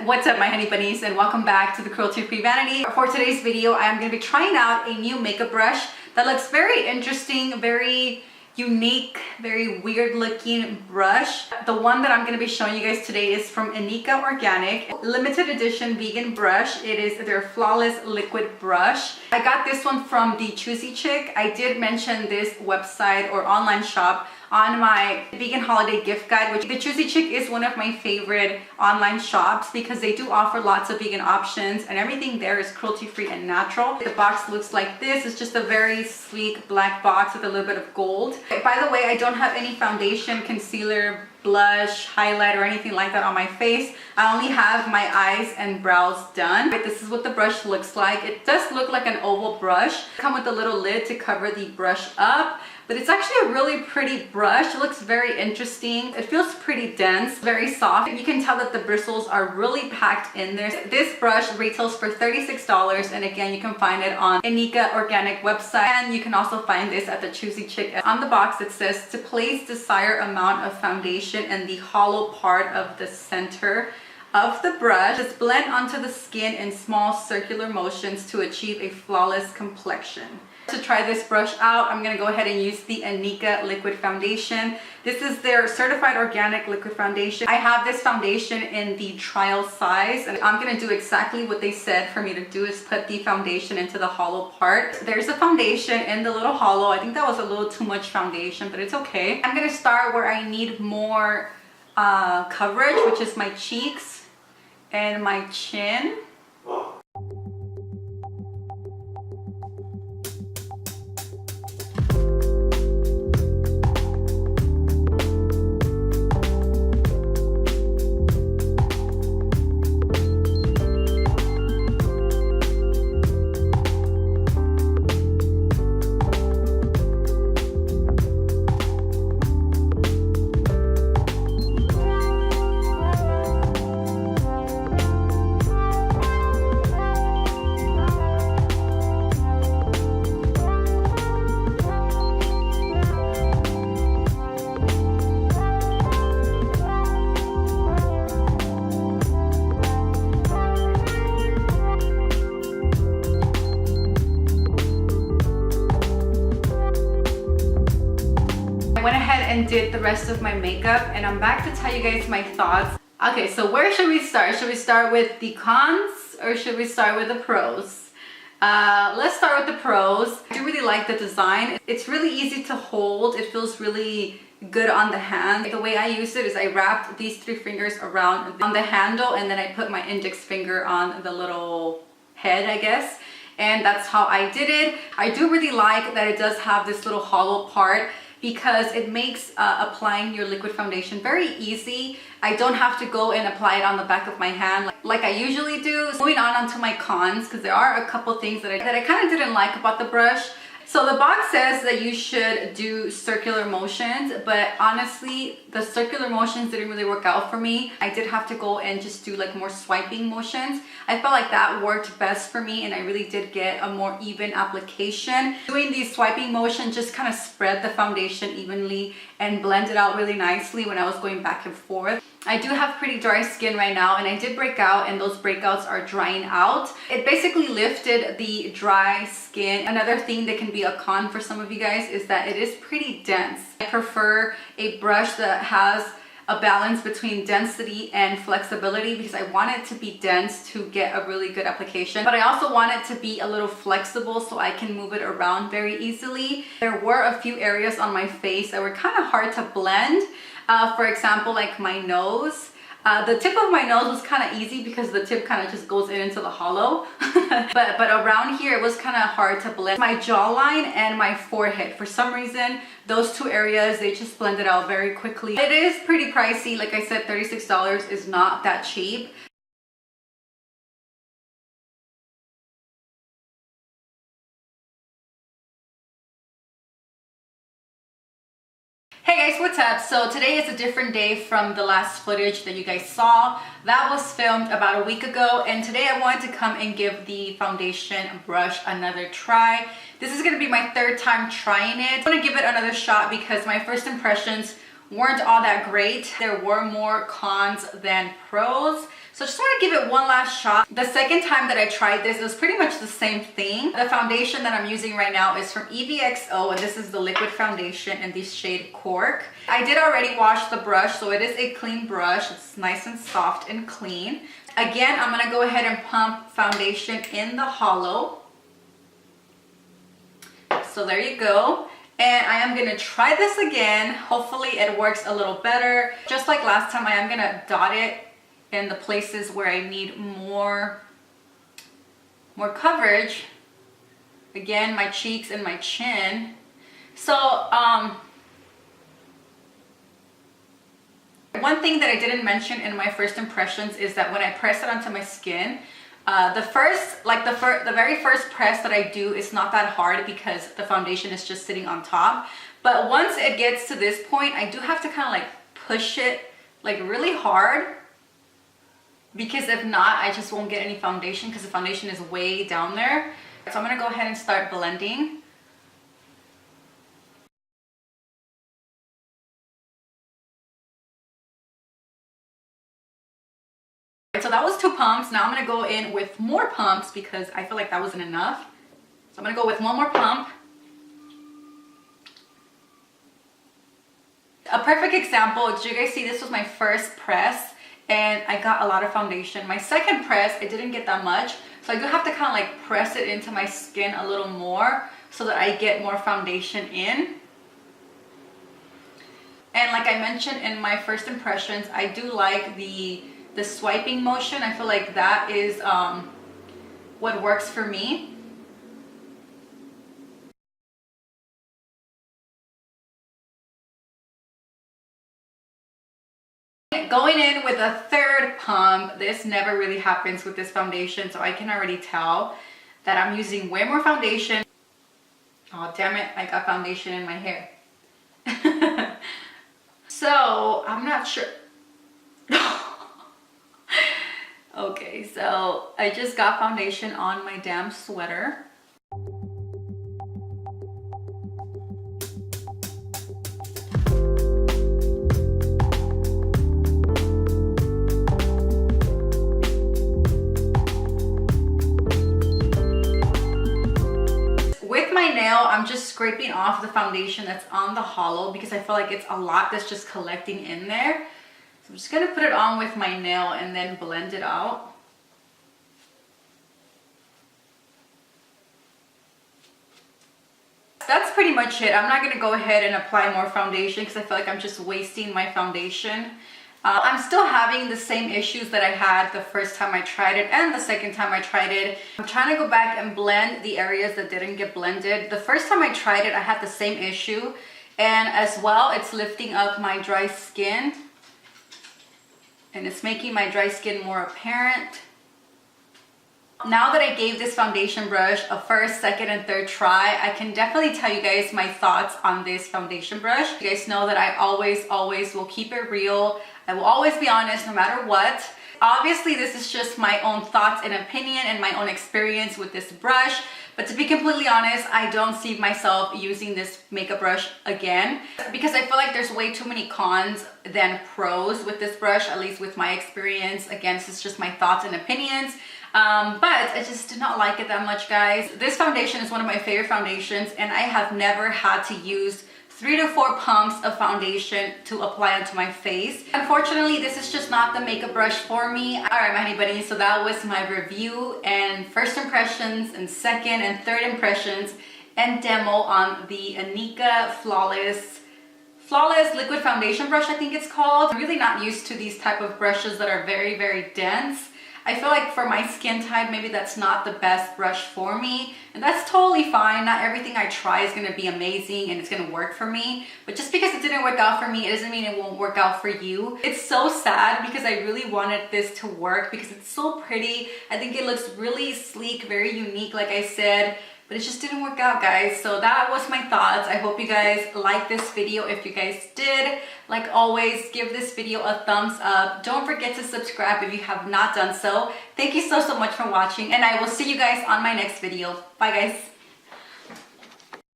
What's up, my honey bunnies, and welcome back to the Cruelty-Free Vanity. For today's video, I am going to be trying out a new makeup brush that looks very interesting, very unique, very weird looking brush. The one that I'm going to be showing you guys today is from Inika Organic, limited edition vegan brush. It is their flawless liquid brush. I got this one from the Choosy Chick. I did mention this website or online shop on my vegan holiday gift guide, which the Choosy Chick is one of my favorite online shops because they do offer lots of vegan options and everything there is cruelty-free and natural. The box looks like this. It's just a very sleek black box with a little bit of gold. By the way, I don't have any foundation, concealer, blush, highlight, or anything like that on my face. I only have my eyes and brows done. This is what the brush looks like. It does look like an oval brush. Come with a little lid to cover the brush up, but it's actually a really pretty brush. It looks very interesting. It feels pretty dense, very soft. You can tell that the bristles are really packed in there. This brush retails for $36, and again, you can find it on Inika Organic website, and you can also find this at the Choosy Chick. On the box, it says to place desired amount of foundation in the hollow part of the center of the brush. Just blend onto the skin in small circular motions to achieve a flawless complexion. To try this brush out, I'm going to go ahead and use the Inika liquid foundation. This is their certified organic liquid foundation. I have this foundation in the trial size, and I'm going to do exactly what they said for me to do, is put the foundation into the hollow part. There's a foundation in the little hollow. I think that was a little too much foundation, but it's okay. I'm going to start where I need more coverage, which is my cheeks and my chin. I went ahead and did the rest of my makeup, and I'm back to tell you guys my thoughts. Okay, so where should we start? Should we start with the cons or should we start with the pros? Let's start with the pros. I do really like the design. It's really easy to hold. It feels really good on the hand. The way I use it is I wrapped these 3 fingers around on the handle, and then I put my index finger on the little head, I guess. And that's how I did it. I do really like that it does have this little hollow part, because it makes applying your liquid foundation very easy. I don't have to go and apply it on the back of my hand like I usually do. Moving on to my cons, because there are a couple things that I kind of didn't like about the brush. So the box says that you should do circular motions, but honestly, the circular motions didn't really work out for me. I did have to go and just do like more swiping motions. I felt like that worked best for me, and I really did get a more even application. Doing these swiping motions just kind of spread the foundation evenly and blended out really nicely when I was going back and forth. I do have pretty dry skin right now, and I did break out, and those breakouts are drying out. It basically lifted the dry skin. Another thing that can be a con for some of you guys is that it is pretty dense. I prefer a brush that has a balance between density and flexibility, because I want it to be dense to get a really good application, but I also want it to be a little flexible so I can move it around very easily. There were a few areas on my face that were kind of hard to blend. For example, like my nose. The tip of my nose was kind of easy because the tip kind of just goes into the hollow. but around here, it was kind of hard to blend. My jawline and my forehead, for some reason, those 2 areas, they just blended out very quickly. It is pretty pricey. Like I said, $36 is not that cheap. Hey guys, what's up? So today is a different day from the last footage that you guys saw. That was filmed about a week ago, and today I wanted to come and give the foundation brush another try. This is going to be my 3rd time trying it. I want to give it another shot because my first impressions weren't all that great. There were more cons than pros. So I just want to give it one last shot. The second time that I tried this, it was pretty much the same thing. The foundation that I'm using right now is from EVXO, and this is the liquid foundation in the shade Cork. I did already wash the brush, so it is a clean brush. It's nice and soft and clean. Again, I'm going to go ahead and pump foundation in the hollow. So there you go. And I am going to try this again. Hopefully it works a little better. Just like last time, I am going to dot it in the places where I need more coverage. Again, my cheeks and my chin. So one thing that I didn't mention in my first impressions is that when I press it onto my skin, the very first press that I do is not that hard because the foundation is just sitting on top. But once it gets to this point, I do have to kind of like push it like really hard, because if not, I just won't get any foundation because the foundation is way down there. So I'm going to go ahead and start blending. So that was 2 pumps. Now I'm going to go in with more pumps because I feel like that wasn't enough. So I'm going to go with one more pump. A perfect example, did you guys see this was my first press and I got a lot of foundation. My second press, it didn't get that much. So I do have to kind of like press it into my skin a little more so that I get more foundation in. And like I mentioned in my first impressions, I do like the swiping motion. I feel like that is what works for me. Going in with a third pump, this never really happens with this foundation, so I can already tell that I'm using way more foundation. Oh damn it, I got foundation in my hair. So I'm not sure. Okay, so I just got foundation on my damn sweater. With my nail, I'm just scraping off the foundation that's on the hollow because I feel like it's a lot that's just collecting in there. I'm just going to put it on with my nail and then blend it out. That's pretty much it. I'm not going to go ahead and apply more foundation because I feel like I'm just wasting my foundation. I'm still having the same issues that I had the first time I tried it and the second time I tried it. I'm trying to go back and blend the areas that didn't get blended. The first time I tried it, I had the same issue. And as well, it's lifting up my dry skin. And it's making my dry skin more apparent. Now that I gave this foundation brush a first, second, and third try, I can definitely tell you guys my thoughts on this foundation brush. You guys know that I always will keep it real. I will always be honest no matter what. Obviously, this is just my own thoughts and opinion and my own experience with this brush. But to be completely honest, I don't see myself using this makeup brush again because I feel like there's way too many cons than pros with this brush, at least with my experience. Again, this is just my thoughts and opinions. But I just did not like it that much, guys. This foundation is one of my favorite foundations and I have never had to use 3 to 4 pumps of foundation to apply onto my face. Unfortunately, this is just not the makeup brush for me. All right, my honey bunnies, so that was my review and first impressions and second and third impressions and demo on the Inika Flawless Liquid Foundation Brush, I think it's called. I'm really not used to these type of brushes that are very dense. I feel like for my skin type, maybe that's not the best brush for me, and that's totally fine. Not everything I try is going to be amazing and it's going to work for me, but just because it didn't work out for me, it doesn't mean it won't work out for you. It's so sad because I really wanted this to work because it's so pretty. I think it looks really sleek, very unique, like I said, but it just didn't work out, guys. So that was my thoughts. I hope you guys liked this video. If you guys did, like always, give this video a thumbs up. Don't forget to subscribe if you have not done so. Thank you so much for watching, and I will see you guys on my next video. Bye, guys.